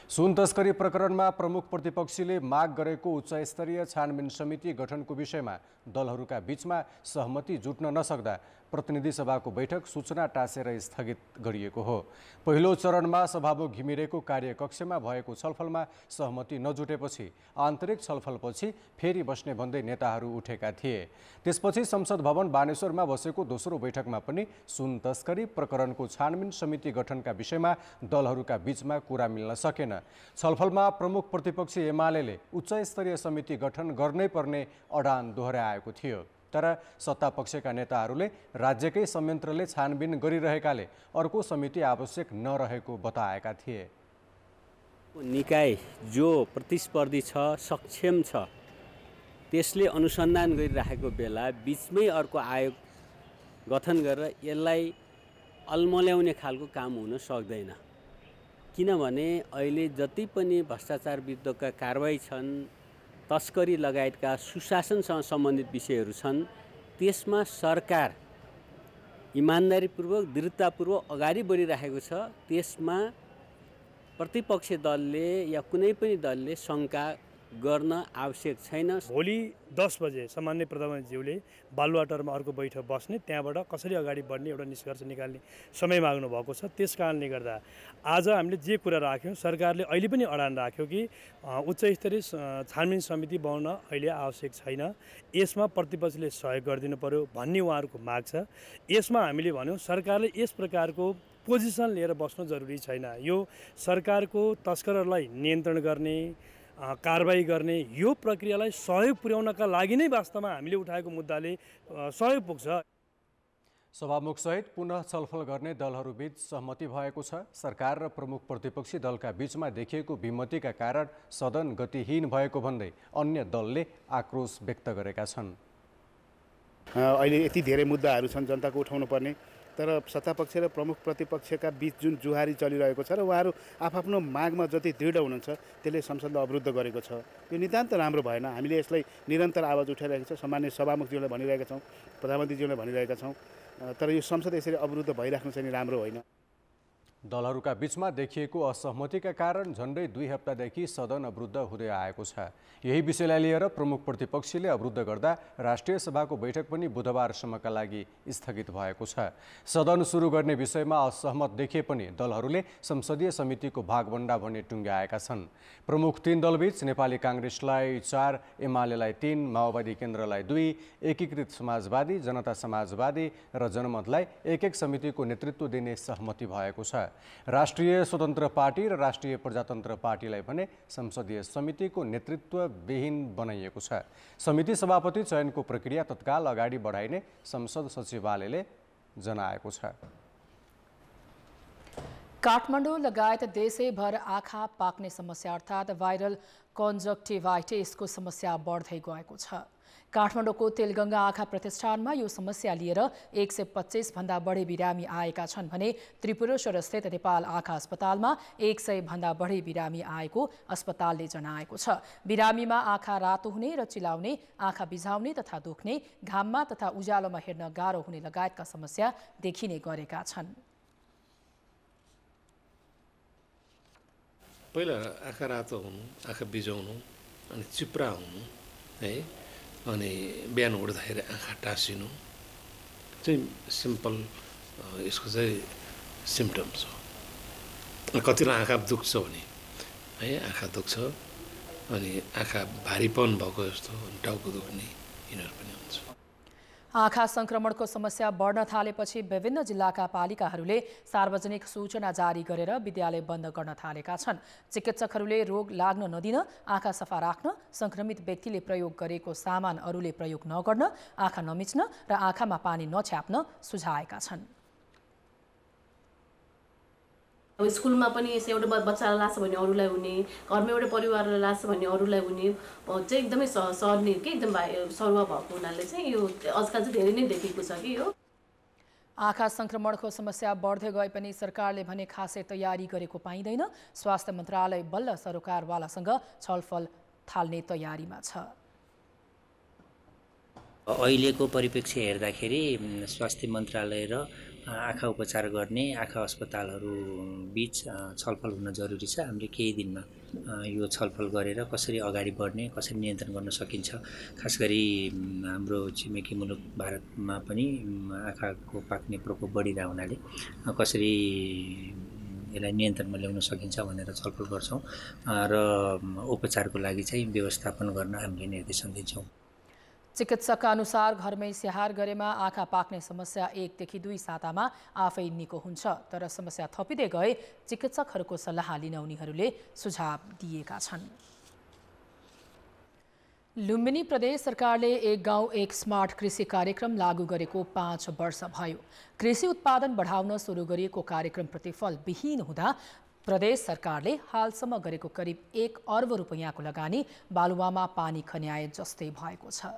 सुन तस्करी प्रकरणमा प्रमुख प्रतिपक्षीले माग गरेको उच्चस्तरीय छानबिन समिति गठनको विषयमा दलहरूका बीचमा सहमति जुट्न नसक्दा प्रतिनिधि सभाको बैठक सूचना टाँसेर स्थगित गरिएको हो। पहिलो चरणमा सभामुख घिमिरेको कार्यकक्षमा भएको छलफलमा सहमति नजुटेपछि आन्तरिक छलफलपछि फेरि बस्ने भन्दै नेताहरू उठेका थिए। त्यसपछि संसद भवन बानेश्वरमा बसेको दोस्रो बैठकमा पनि सुन तस्करी प्रकरणको छानबिन समिति गठनका विषयमा दलहरूका बीचमा कुरा मिल्न सकेन। छलफलमा प्रमुख प्रतिपक्षी एमाले उच्चस्तरीय समिति गठन गर्नै पर्ने अडान दोहोर्याएको थियो। तर सत्तापक्षका नेताहरूले राज्यकै संयन्त्रले छानबिन गरिरहेकाले अर्को समिति आवश्यक नरहेको बताएका थिए। निकाय जो प्रतिस्पर्धी छ, सक्षम छ, त्यसले अनुसन्धान गरिरहेको बेला बीचमै अर्को आयोग गठन गरेर यसलाई अल्मल्याउने खालको काम हुन सक्दैन। किनभने अहिले जति पनि भ्रष्टाचार विरुद्धका कारबाही छन्, तस्करी लगायतका सुशासनसँग सम्बन्धित विषयहरू छन्, त्यसमा सरकार इमानदारीपूर्वक दृढतापूर्वक अगाडि बढिरहेको छ। त्यसमा प्रतिपक्षी दलले या कुनै पनि दलले शङ्का गर्न आवश्यक छैन। भोलि 10 बजे सामान्य प्रधानमन्त्रीज्यूले बालुवाटारमा अर्को बैठक बस्ने, त्यहाँबाट कसरी अगाडि बढ्ने एउटा निष्कर्ष निकाल्ने समय माग्नु भएको छ। त्यस कारणले गर्दा आज हामीले जे कुरा राख्यौँ, सरकारले अहिले पनि अडान राख्यो कि उच्चस्तरीय छानबिन समिति बनाउन अहिले आवश्यक छैन, यसमा प्रतिपक्षले सहयोग गरिदिनु पर्यो भन्ने उहाँहरूको माग छ। यसमा हामीले भन्यौँ सरकारले यस प्रकारको पोजिसन लिएर बस्नु जरुरी छैन। यो सरकारको तस्करहरूलाई नियन्त्रण गर्ने, कारबाही गर्ने यो प्रक्रियालाई सहयोग पुर्याउनका लागि नै वास्तवमा हामीले उठाएको मुद्दाले सहयोग पुग्छ। सभामुख सहित पुनः छलफल गर्ने दलहरूबीच सहमति भएको छ। सरकार र प्रमुख प्रतिपक्षी दलका बीचमा देखिएको विमतिका कारण सदन गतिहीन भएको भन्दै अन्य दलले आक्रोश व्यक्त गरेका छन्। अहिले यति धेरै मुद्दाहरू छन् जनताको उठाउनु पर्ने, तर सत्तापक्ष र प्रमुख प्रतिपक्षका बीच जुन जुहारी चलिरहेको छ र उहाँहरू आफ्नो मागमा जति दृढ हुनुहुन्छ त्यसले संसदलाई अवरुद्ध गरेको छ। यो नितान्त राम्रो भएन। हामीले यसलाई निरन्तर आवाज उठाइरहेका छौँ। सामान्य सभामुखज्यूलाई भनिरहेका छौँ, प्रधानमन्त्रीज्यूलाई भनिरहेका छौँ, तर यो संसद यसरी अवरुद्ध भइराख्नु चाहिँ राम्रो होइन। दलहरूका बीचमा देखिएको असहमतिका कारण झन्डै 2 हप्तादेखि सदन अवरुद्ध हुँदै आएको छ। यही विषयलाई लिएर प्रमुख प्रतिपक्षीले अवरुद्ध गर्दा राष्ट्रिय सभाको बैठक पनि बुधबारसम्मका लागि स्थगित भएको छ। सदन सुरु गर्ने विषयमा असहमत देखिए पनि दलहरूले संसदीय समितिको भागभण्डा भन्ने टुङ्ग्याएका छन्। प्रमुख 3 दलबीच नेपाली काङ्ग्रेसलाई 4, एमालेलाई 3, माओवादी केन्द्रलाई 2, एकीकृत समाजवादी, जनता समाजवादी र जनमतलाई 1-1 समितिको नेतृत्व दिने सहमति भएको छ। राष्ट्रिय स्वतन्त्र पार्टी र राष्ट्रिय प्रजातन्त्र पार्टीलाई भने संसदीय समितिको नेतृत्वविहीन बनाइएको छ। समिति सभापति चयनको प्रक्रिया तत्काल अगाडि बढाइने संसद सचिवालयले जनाएको छ। काठमाडौँ लगायत देशैभर आँखा पाक्ने समस्या अर्थात् भाइरल कन्जक्टिभाइटिसको समस्या बढ्दै गएको छ। काठमाडौँको तेलगङ्गा आँखा प्रतिष्ठानमा यो समस्या लिएर 125 भन्दा बढी बिरामी आएका छन् भने त्रिपुरेश्वर स्थित नेपाल आँखा अस्पतालमा 100 भन्दा बढी बिरामी आएको अस्पतालले जनाएको छ। बिरामीमा आँखा रातो हुने र चिलाउने, आँखा बिझाउने तथा दुख्ने, घाममा तथा उज्यालोमा हेर्न गाह्रो हुने लगायतका समस्या देखिने गरेका छन्। पहिला आँखा रातो हुनु, आँखा बिझाउनु अनि चिप्रा हुनु है, अनि बिहान उठ्दाखेरि आँखा टाँसिनु चाहिँ सिम्पल यसको चाहिँ सिम्टम्स हो। कतिलाई आँखा दुख्छ भने है, आँखा दुख्छ अनि आँखा भारीपन भएको जस्तो टाउको दुख्ने यिनीहरू पनि हुन्छ। आँखा संक्रमणको समस्या बढ्न थालेपछि विभिन्न जिल्लाका पालिकाहरूले सार्वजनिक सूचना जारी गरेर विद्यालय बन्द गर्न थालेका छन्। चिकित्सकहरूले रोग लाग्न नदिन, आँखा सफा राख्न, संक्रमित व्यक्तिले प्रयोग गरेको सामान अरूले प्रयोग नगर्न, आँखा नमिच्न र आँखामा पानी नछ्याप्न सुझाएका छन्। स्कुलमा पनि एउटा बच्चालाई लाग्छ भने अरूलाई हुने, घरमा एउटा परिवारलाई लाग्छ भने अरूलाई हुने चाहिँ एकदमै सर्ने के एकदम सरुवा भएको हुनाले चाहिँ यो आजकल चाहिँ धेरै नै देखिएको छ कि यो। आँखा संक्रमणको समस्या बढ्दै गए पनि सरकारले भने खासै तयारी गरेको पाइँदैन। स्वास्थ्य मन्त्रालय बल्ल सरकारवालासँग छलफल थाल्ने तयारीमा छ। अहिलेको परिप्रेक्ष्य हेर्दाखेरि स्वास्थ्य मन्त्रालय र आँखा उपचार गर्ने आँखा अस्पतालहरू बीच छलफल हुन जरुरी छ। हामीले केही दिनमा यो छलफल गरेर कसरी अगाडि बढ्ने, कसरी नियन्त्रण गर्न सकिन्छ, खास गरी हाम्रो छिमेकी मुलुक भारतमा पनि आँखाको पाक्ने प्रकोप बढिरहेको हुनाले कसरी यसलाई नियन्त्रणमा ल्याउन सकिन्छ भनेर छलफल गर्छौँ र उपचारको लागि चाहिँ व्यवस्थापन गर्न हामीले निर्देशन दिन्छौँ। चिकित्सकका अनुसार घरमै स्याहार गरेमा आँखा पाक्ने समस्या 1 देखि 2 सातामा आफै निको हुन्छ। तर समस्या थपिँदै गए चिकित्सकहरूको सल्लाह लिन उनीहरूले सुझाव दिएका छन्। लुम्बिनी प्रदेश सरकारले एक गाउँ एक स्मार्ट कृषि कार्यक्रम लागू गरेको 5 वर्ष भयो। कृषि उत्पादन बढाउन सुरु गरिएको कार्यक्रम प्रतिफल विहीन हुँदा प्रदेश सरकारले हालसम्म गरेको करिब 1 अर्ब रुपैयाँको लगानी बालुवामा पानी खन्याए जस्तै भएको छ।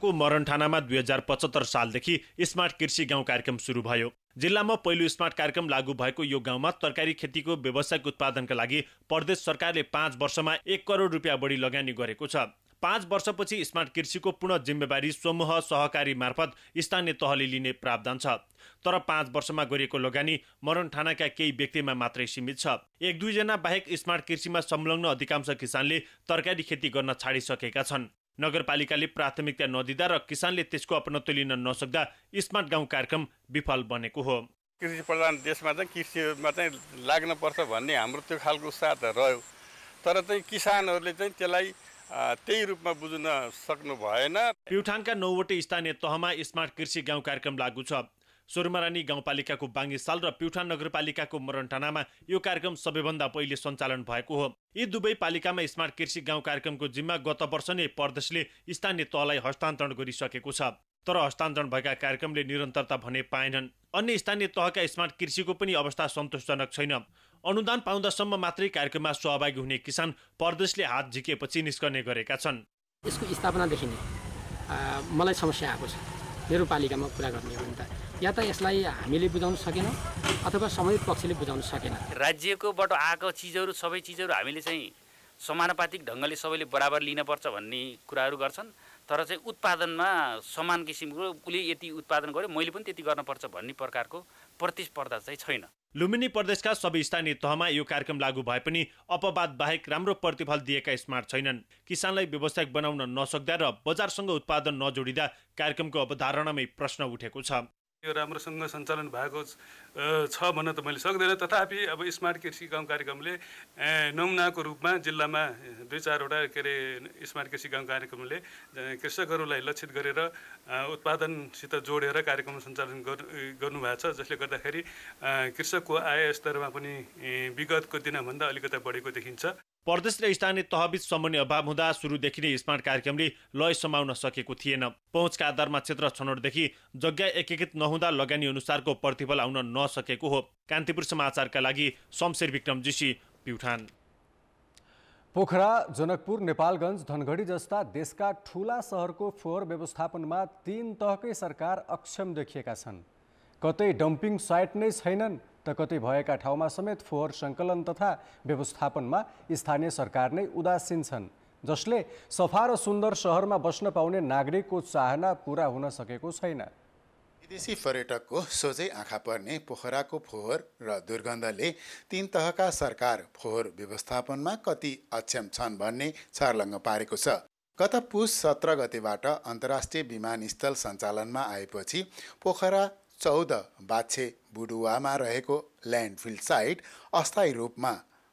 को मरणठानामा 2075 सालदेखि स्मार्ट कृषि गाउँ कार्यक्रम सुरु भयो। जिल्लामा पहिलो स्मार्ट कार्यक्रम लागू भएको यो गाउँमा तरकारी खेतीको व्यावसायिक उत्पादनका लागि प्रदेश सरकारले 5 वर्षमा 1 करोड रुपियाँ बढी लगानी गरेको छ। 5 वर्षपछि स्मार्ट कृषिको पूर्ण जिम्मेवारी समूह सहकारी मार्फत स्थानीय तहले लिने प्रावधान छ। तर 5 वर्षमा गरिएको लगानी मरणठानाका केही व्यक्तिमा मात्रै सीमित छ। 1-2 जना बाहेक स्मार्ट कृषिमा संलग्न अधिकांश किसानले तरकारी खेती गर्न छाडिसकेका छन्। नगरपालिकाले प्राथमिकता नदिँदा र किसानले त्यसको अपनत्व लिन नसक्दा स्मार्ट गाउँ कार्यक्रम विफल बनेको हो। कृषि प्रधान देशमा चाहिँ कृषिमा चाहिँ लाग्नुपर्छ भन्ने हाम्रो त्यो खालको उत्साह त रह्यो, तर चाहिँ किसानहरूले चाहिँ त्यसलाई त्यही रूपमा बुझ्न सक्नु भएन। प्युठानका 9वटै स्थानीय तहमा स्मार्ट कृषि गाउँ कार्यक्रम लागू छ। सोरमारानी गाउँपालिकाको बाङ्गीसाल र प्युठान नगरपालिकाको मरणठानामा यो कार्यक्रम सबैभन्दा पहिले सञ्चालन भएको हो। यी दुवै पालिकामा स्मार्ट कृषि गाउँ कार्यक्रमको जिम्मा गत वर्ष नै प्रदेशले स्थानीय तहलाई हस्तान्तरण गरिसकेको छ। तर हस्तान्तरण भएका कार्यक्रमले निरन्तरता भने पाएनन्। अन्य स्थानीय तहका स्मार्ट कृषिको पनि अवस्था सन्तोषजनक छैन। अनुदान पाउँदासम्म मात्रै कार्यक्रममा सहभागी हुने किसान प्रदेशले हात झिकेपछि निस्कने गरेका छन्। यसको स्थापनादेखि नै मलाई समस्या आएको छ। मेरो पालिकामा कुरा गर्ने हो भने त या त यसलाई हामीले बुझाउन सकेनौँ अथवा सम्बन्धित पक्षले बुझाउन सकेन। राज्यकोबाट आएको चिजहरू सबै चिजहरू हामीले चाहिँ समानुपातिक ढङ्गले सबैले बराबर लिनुपर्छ भन्ने कुराहरू गर्छन्, तर चाहिँ उत्पादनमा समान किसिमको उसले यति उत्पादन गर्यो मैले पनि त्यति गर्नुपर्छ भन्ने प्रकारको प्रतिस्पर्धा चाहिँ छैन। लुम्बिनी प्रदेशका सबै स्थानीय तहमा यो कार्यक्रम लागू भए पनि अपवाद बाहेक राम्रो प्रतिफल दिएका स्मार्ट छैनन्। किसानलाई व्यावसायिक बनाउन नसक्दा र बजारसँग उत्पादन नजोडिँदा कार्यक्रमको अवधारणामै प्रश्न उठेको छ। यो राम्रोसँग सञ्चालन भएको छ भन्न त मैले सक्दैन, तथापि अब स्मार्ट कृषि गाउँ कार्यक्रमले नमुनाको रूपमा जिल्लामा 2-4वटा के अरे स्मार्ट कृषि गाउँ कार्यक्रमले कृषकहरूलाई लक्षित गरेर उत्पादनसित जोडेर कार्यक्रम सञ्चालन गर्नुभएको छ, जसले गर्दाखेरि कृषकको आय स्तरमा पनि विगतको दिनभन्दा अलिकति बढेको देखिन्छ। प्रदेश र स्थानीय तहबीच समन्वय अभाव हुँदा सुरुदेखि नै स्मार्ट कार्यक्रमले लय समाउन सकेको थिएन। पहुँचका आधारमा क्षेत्र छनौटदेखि जग्गा एकीकृत नहुँदा लगानी अनुसारको प्रतिफल आउन नसकेको हो। कान्तिपुर समाचारका लागि शमशेर विक्रमजीसी, प्युठान। पोखरा, जनकपुर, नेपालगञ्ज, धनगढी जस्ता देशका ठूला सहरको फोहोर व्यवस्थापनमा 3 तहकै सरकार अक्षम देखिएका छन्। कतै डम्पिङ साइट नै छैनन् त कतै भएका ठाउँमा समेत फोहोर सङ्कलन तथा व्यवस्थापनमा स्थानीय सरकार नै उदासीन छन्, जसले सफा र सुन्दर सहरमा बस्न पाउने नागरिकको चाहना पूरा हुन सकेको छैन। विदेशी पर्यटकको सोझै आँखा पर्ने पोखराको फोहोर र दुर्गन्धले 3 तहका सरकार फोहोर व्यवस्थापनमा कति अक्षम छन् भन्ने छर्लङ्ग पारेको छ। गत पुस 17 गतेबाट अन्तर्राष्ट्रिय विमानस्थल सञ्चालनमा आएपछि पोखरा 14 बाछे बुडुवामा रहेको ल्यान्डफिल साइट अस्थायी रूपमा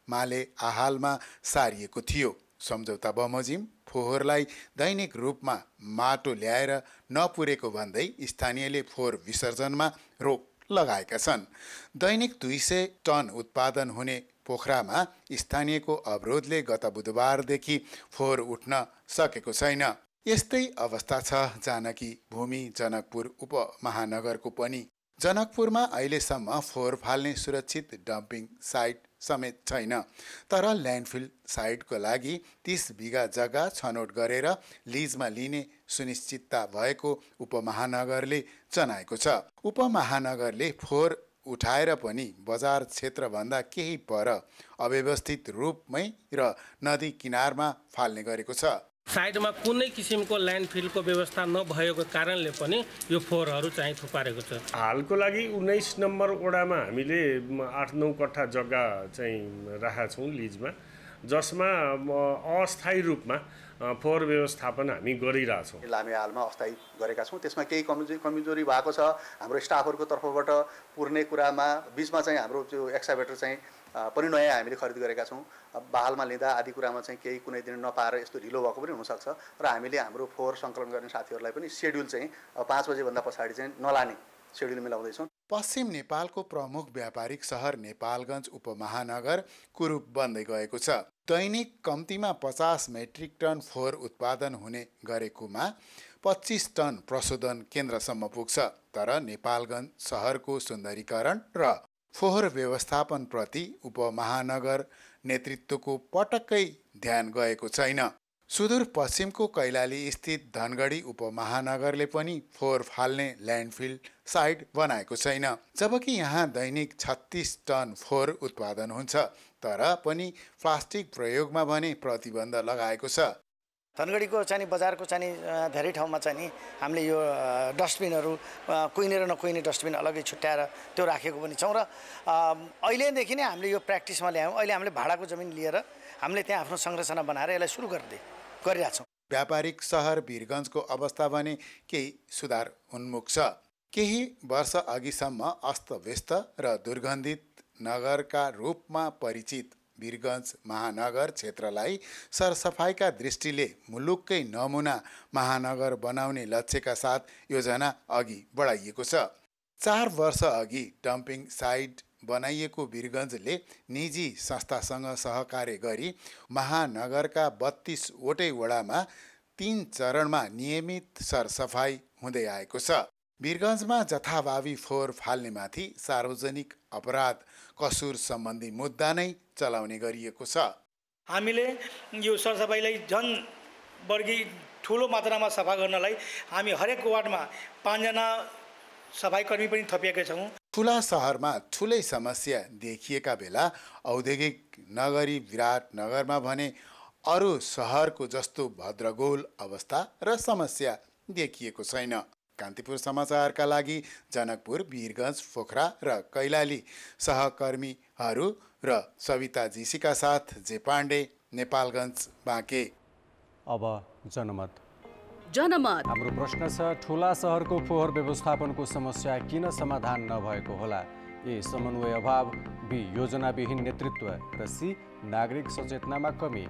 माले आहालमा सारिएको थियो। सम्झौता बमोजिम फोहोरलाई दैनिक रूपमा माटो ल्याएर नपुरेको भन्दै स्थानीयले फोहोर विसर्जनमा रोक लगाएका छन्। दैनिक 200 टन उत्पादन हुने पोखरामा स्थानीयको अवरोधले गत बुधबारदेखि फोहोर उठ्न सकेको छैन। यस्तै अवस्था छ जानकी भूमि जनकपुर उपमहानगरको पनि। जनकपुरमा अहिलेसम्म फोहोर फाल्ने सुरक्षित डम्पिङ साइट समेत छैन। तर ल्यान्डफिल साइटको लागि 30 बिघा जग्गा छनौट गरेर लिजमा लिने सुनिश्चितता भएको उपमहानगरले जनाएको छ। उपमहानगरले फोहोर उठाएर पनि बजार क्षेत्रभन्दा केही पर अव्यवस्थित रूपमै र नदी किनारमा फाल्ने गरेको छ। साइडमा कुनै किसिमको ल्यान्डफिलको व्यवस्था नभएको कारणले पनि यो फोहोरहरू चाहिँ थुपारेको छ। हालको लागि 19 नम्बर वडामा हामीले 8-9 कट्ठा जग्गा चाहिँ राखेका छौँ लिजमा, जसमा अस्थायी रूपमा फोहोर व्यवस्थापन हामी गरिरहेछौँ। लामे हालमा अस्थायी गरेका छौँ। त्यसमा केही कमजोरी भएको छ हाम्रो स्टाफहरूको तर्फबाट पुर्ने कुरामा। बिचमा चाहिँ हाम्रो त्यो एक्सकाभेटर चाहिँ पनि नयाँ हामीले खरिद गरेका छौँ। बहालमा लिँदा आदि कुरामा चाहिँ केही कुनै दिन नपाएर यस्तो ढिलो भएको पनि हुनसक्छ। र हामीले हाम्रो फोहोर सङ्कलन गर्ने साथीहरूलाई पनि सेड्युल चाहिँ 5 बजेभन्दा पछाडि चाहिँ नलाने सेड्युल मिलाउँदैछौँ। पश्चिम नेपालको प्रमुख व्यापारिक सहर नेपालगञ्ज उपमहानगर कुरूप बन्दै गएको छ। दैनिक कम्तीमा 50 मेट्रिक टन फोहोर उत्पादन हुने गरेकोमा 25 टन प्रशोधन केन्द्रसम्म पुग्छ। तर नेपालगञ्ज सहरको सुन्दरीकरण र फोहोर व्यवस्थापनप्रति उपमहानगर नेतृत्वको पटक्कै ध्यान गएको छैन। सुदूरपश्चिमको कैलाली स्थित धनगढी उपमहानगरले पनि फोहोर फाल्ने ल्यान्डफिल साइट बनाएको छैन। जबकि यहाँ दैनिक 36 टन फोहोर उत्पादन हुन्छ। तर पनि प्लास्टिक प्रयोगमा भने प्रतिबन्ध लगाएको छ। धनगढीको चाहिँ बजारको चाहिँ धेरै ठाउँमा चाहिँ हामीले यो डस्टबिनहरू कुहिने र नकुहिने डस्टबिन अलग्गै छुट्याएर त्यो राखेको पनि छौँ। र अहिलेदेखि नै हामीले यो प्र्याक्टिसमा ल्यायौँ। अहिले हामीले भाडाको जमिन लिएर हामीले त्यहाँ आफ्नो संरचना बनाएर यसलाई सुरु गरिरहेछौँ। व्यापारिक सहर वीरगञ्जको अवस्था भने केही सुधार उन्मुख छ। केही वर्ष अघिसम्म अस्तव्यस्त र दुर्गन्धित नगरका रूपमा परिचित वीरगञ्ज महानगर क्षेत्रलाई सरसफाइका दृष्टिले मुलुककै नमुना महानगर बनाउने लक्ष्यका साथ योजना अघि बढाइएको छ। 4 वर्ष अघि डम्पिङ साइट बनाइएको वीरगञ्जले निजी संस्थासँग सहकार्य गरी महानगरका 32 वटै वडामा 3 चरणमा नियमित सरसफाइ हुँदै आएको छ। वीरगञ्जमा जथाभावी फोहोर फाल्नेमाथि सार्वजनिक अपराध कसुर सम्बन्धी मुद्दा नै चलाउने गरिएको छ। हामीले यो सरसफाइलाई झन् वर्गी ठुलो मात्रामा सफा गर्नलाई हामी हरेक वार्डमा 5 जना सफाइकर्मी पनि थपिएका छौँ। ठुला शहरमा ठुलै समस्या देखिएका बेला औद्योगिक नगरी विराटनगरमा भने अरू सहरको जस्तो भद्रगोल अवस्था र समस्या देखिएको छैन। कान्तिपुर समाचारका लागि जनकपुर, वीरगञ्ज, पोखरा र कैलाली सहकर्मीहरू र सविता जीसीका साथ जे पाण्डे, नेपालगञ्ज, बाँके। अब जनमत। हाम्रो प्रश्न छ, ठुला सहरको फोहोर व्यवस्थापनको समस्या किन समाधान नभएको होला? ए. समन्वय अभाव, बी. योजनाविहीन नेतृत्व र सी. नागरिक सचेतनामा कमी।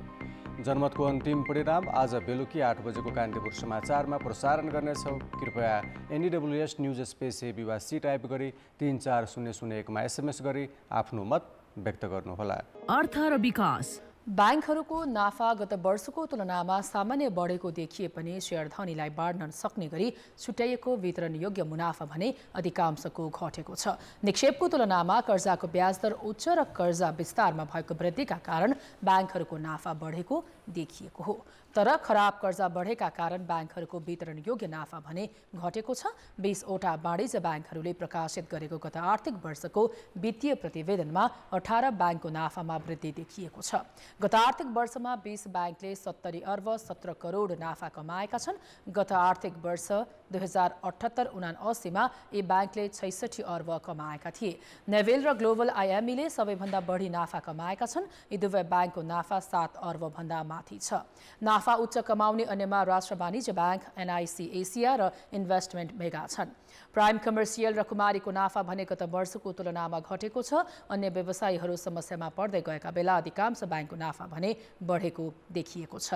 जनमतको अन्तिम परिणाम आज बेलुकी 8 बजेको कान्तिपुर समाचारमा प्रसारण गर्नेछौँ। कृपया NEWS न्युज स्पेस हेबी वा सी टाइप गरी 34001मा SMS गरी आफ्नो मत व्यक्त गर्नुहोला। अर्थ र विकास। ब्याङ्कहरूको नाफा गत वर्षको तुलनामा सामान्य बढेको देखिए पनि शेयरधनीलाई बाँड्न सक्ने गरी छुट्याइएको वितरण योग्य मुनाफा भने अधिकांशको घटेको छ। निक्षेपको तुलनामा कर्जाको ब्याज दर उच्च र कर्जा विस्तारमा भएको वृद्धिका कारण ब्याङ्कहरूको नाफा बढेको देखिएको हो। तर खराब कर्जा बढेका कारण ब्याङ्कहरूको वितरण योग्य नाफा भने घटेको छ। 20 वटा वाणिज्य ब्याङ्कहरूले प्रकाशित गरेको गत आर्थिक वर्षको वित्तीय प्रतिवेदनमा 18 ब्याङ्कको नाफामा वृद्धि देखिएको छ। गत आर्थिक वर्षमा 20 ब्याङ्कले 70 अर्ब 17 करोड नाफा कमाएका छन्। गत आर्थिक वर्ष 2078-79 यी ब्याङ्कले 66 अर्ब कमाएका थिए। नेभेल र ग्लोबल आइएमईले सबैभन्दा बढी नाफा कमाएका छन्। यी दुवै ब्याङ्कको नाफा 7 अर्बभन्दा माथि छ। नाफा उच्च कमाउने अन्यमा राष्ट्र वाणिज्य ब्याङ्क, NIC एसिया र इन्भेस्टमेन्ट मेगा छन्। प्राइम कमर्सियल र कुमारीको नाफा भने गत वर्षको तुलनामा घटेको छ। अन्य व्यवसायीहरू समस्यामा पर्दै गएका बेला अधिकांश ब्याङ्कको नाफा भने बढेको देखिएको छ।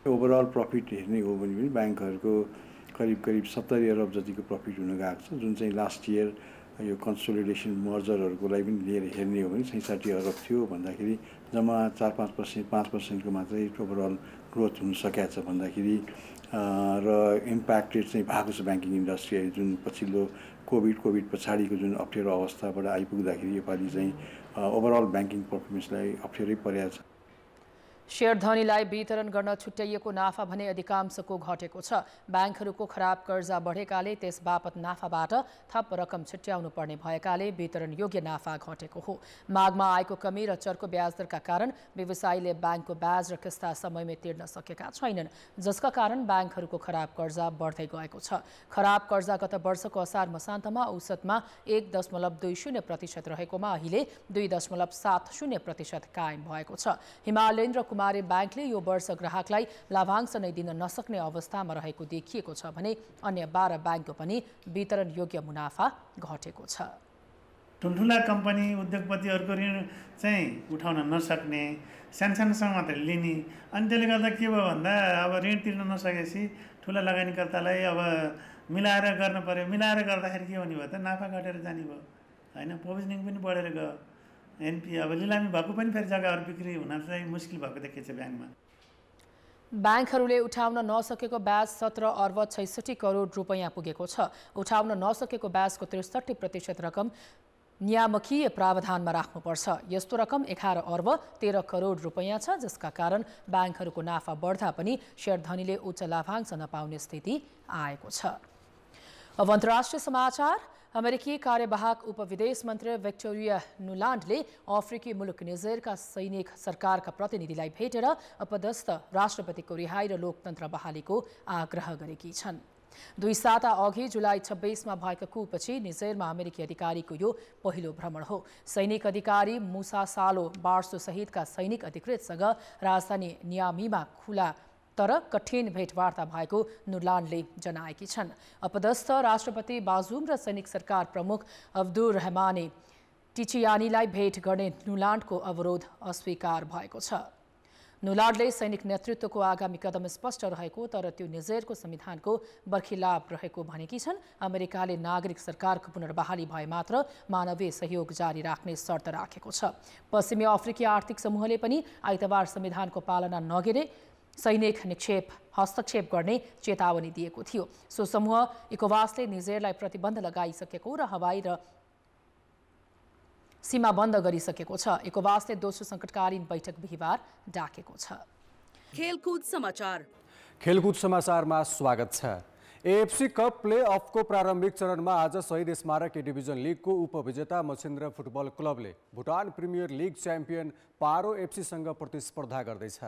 ओभरअल प्रफिट हेर्ने हो भने पनि ब्याङ्कहरूको करिब 70 अरब जतिको प्रफिट हुन गएको छ, जुन चाहिँ लास्ट इयर यो कन्सोलिडेसन मर्जरहरूको लागि पनि लिएर हेर्ने हो भने 66 अरब थियो भन्दाखेरि जम्मा 4-5%, 5%को मात्रै ओभरअल ग्रोथ हुन सकेको छ भन्दाखेरि र इम्प्याक्टेड चाहिँ भएको छ ब्याङ्किङ इन्डस्ट्री, जुन पछिल्लो कोभिड पछाडिको जुन अप्ठ्यारो अवस्थाबाट आइपुग्दाखेरि योपालि चाहिँ ओभरअल ब्याङ्किङ पर्फर्मेन्सलाई अप्ठ्यारै परेको छ। शेयर धनीलाई वितरण गर्न छुट्याइएको नाफा भने अधिकांशको घटेको छ। ब्याङ्कहरूको खराब कर्जा बढेकाले त्यस बापत नाफाबाट थप रकम छुट्याउनु पर्ने भएकाले वितरण योग्य नाफा घटेको हो। मागमा आएको कमी र चर्को ब्याज दरका कारण व्यवसायीले ब्याङ्कको ब्याज र किस्ता समयमै तिर्न सकेका छैनन्, जसका कारण ब्याङ्कहरूको खराब कर्जा बढ्दै गएको छ। खराब कर्जा गत वर्षको असार मसान्तमा औसतमा 1.20% रहेकोमा अहिले 2.70% कायम भएको छ। हिमालयन र कुमारी ब्याङ्कले यो वर्ष ग्राहकलाई लाभांश नै दिन नसक्ने अवस्थामा रहेको देखिएको छ भने अन्य 12 ब्याङ्कको पनि वितरण योग्य मुनाफा घटेको छ। ठुल्ठुला कम्पनी उद्योगपतिहरूको ऋण चाहिँ उठाउन नसक्ने, सानसानोसँग मात्रै लिने, अनि त्यसले गर्दा के भयो भन्दा अब ऋण तिर्न नसकेपछि ठुला लगानीकर्तालाई अब मिलाएर गर्न पर्यो। मिलाएर गर्दाखेरि के हुने भयो त नाफा घटेर जाने भयो होइन, प्रोभिजनिङ पनि बढेर गयो। एनपी अब लिलामी भएको पनि फेरि जग्गाहरू बिक्री हुन चाहिँ मुस्किल भएको देखिन्छ ब्याङ्कमा। ब्याङ्कहरूले उठाउन नसकेको ब्याज 17 अर्ब 66 करोड रुपैयाँ पुगेको छ। उठाउन नसकेको ब्याजको 63% रकम नियामकीय प्रावधानमा राख्नुपर्छ। यस्तो रकम 11 अर्ब 13 करोड रुपैयाँ छ, जसका कारण ब्याङ्कहरूको नाफा बढ्दा पनि शेयर धनीले उच्च लाभांश नपाउने स्थिति आएको छ। अब अन्तर्राष्ट्रिय समाचार। अमेरिकी कार्यवाहक उपविदेश मन्त्री विक्टोरिया नुलान्डले अफ्रिकी मुलुक निजेरका सैनिक सरकारका प्रतिनिधिलाई भेटेर अपदस्थ राष्ट्रपतिको रिहाई र लोकतन्त्र बहालीको आग्रह गरेकी छन्। 2 साता अघि जुलाई 26मा भएको कुपछि निजेरमा अमेरिकी अधिकारीको यो पहिलो भ्रमण हो। सैनिक अधिकारी मुसा सालो बार्सो सहितका सैनिक अधिकृतसँग राजधानी नियामीमा खुला तर कठिन भेटवार्ता भएको नुलान्डले जनाएकी छन्। अपदस्थ राष्ट्रपति बाजुम र सैनिक सरकार प्रमुख अब्दुर रहमानी टिचियानीलाई भेट गर्ने नुलान्डको अवरोध अस्वीकार भएको छ। नुलान्डले सैनिक नेतृत्वको आगामी कदम स्पष्ट रहेको तर त्यो निजेरको संविधानको बर्खिलाफ रहेको भनेकी छन्। अमेरिकाले नागरिक सरकारको पुनर्बहाली भए मात्र मानवीय सहयोग जारी राख्ने शर्त राखेको छ। पश्चिमी अफ्रिकी आर्थिक समूहले पनि आइतबार संविधानको पालना नगरे सैनिक हस्तक्षेप गर्ने चेतावनी दिएको थियो। सो समूह इकोवासले निजेरलाई प्रतिबन्ध लगाइसकेको र हवाई र सीमा बन्द गरिसकेको छ। इकोवासले दोस्रो सङ्कटकालीन बैठक बिहिबार डाकेको छ। खेलकुद समाचारमा स्वागत छ। एएफसी कप प्ले अफको प्रारम्भिक चरणमा आज शहीद स्मारक ए डिभिजन लिगको उपविजेता मछिन्द्र फुटबल क्लबले भुटान प्रिमियर लिग च्याम्पियन पारो एफसीसँग प्रतिस्पर्धा गर्दैछ।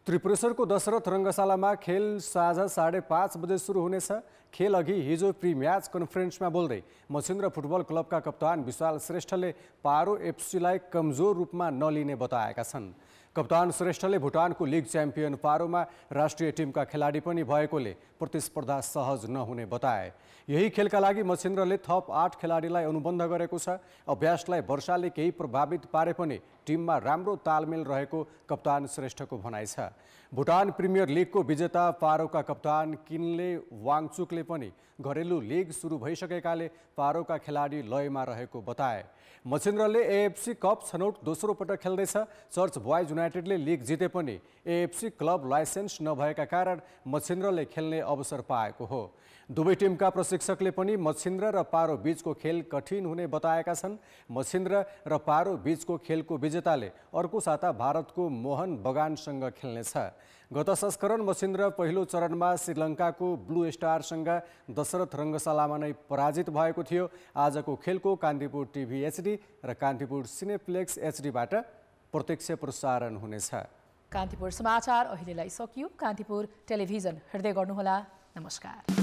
त्रिपुरेश्वरको दशरथ रङ्गशालामा खेल साँझ 5:30 बजे सुरु हुनेछ। खेल अघि हिजो प्री म्याच कन्फरेन्समा बोल्दै मछिन्द्र फुटबल क्लबका कप्तान विशाल श्रेष्ठले पारो एफसीलाई कमजोर रूपमा नलिने बताएका छन्। कप्तान श्रेष्ठले भुटानको लिग च्याम्पियन पारोमा राष्ट्रिय टिमका खेलाडी पनि भएकोले प्रतिस्पर्धा सहज नहुने बताए। यही खेलका लागि मछिन्द्रले थप 8 खेलाडीलाई अनुबन्ध गरेको छ। अभ्यासलाई वर्षाले केही प्रभावित पारे पनि टिममा राम्रो तालमेल रहेको कप्तान श्रेष्ठको भनाइ छ। भुटान प्रिमियर लिगको विजेता पारोका कप्तान किनले वाङचुकले पनि घरेलु लिग सुरु भइसकेकाले पारोका खेलाडी लयमा रहेको बताए। मछिन्द्रले एएफसी कप छनौट दोस्रो पटक खेल्दैछ। चर्च बॉयज युनाइटेडले लिग जिते पनि एएफसी क्लब लाइसेन्स नभएका कारण मछिन्द्रले खेल्ने अवसर पाएको हो। दुवै टिमका प्रशिक्षकले पनि मछिन्द्र र पारो बीचको खेल कठिन हुने बताएका छन्। मछिन्द्र र पारो बीचको खेलको विजेताले अर्को साता भारतको मोहन बगानसँग खेल्नेछ। गत संस्करण मछिन्द्र पहिलो चरणमा श्रीलङ्काको ब्लू स्टारसँग दशरथ रङ्गशालामा नै पराजित भएको थियो। आजको खेलको कान्तिपुर टिभी एचडी र कान्तिपुर सिनेप्लेक्स एचडीबाट प्रत्यक्ष प्रसारण हुनेछ। कान्तिपुर समाचार अहिलेलाई सकियो। कान्तिपुर टेलिभिजन हेर्दै गर्नुहोला। नमस्कार।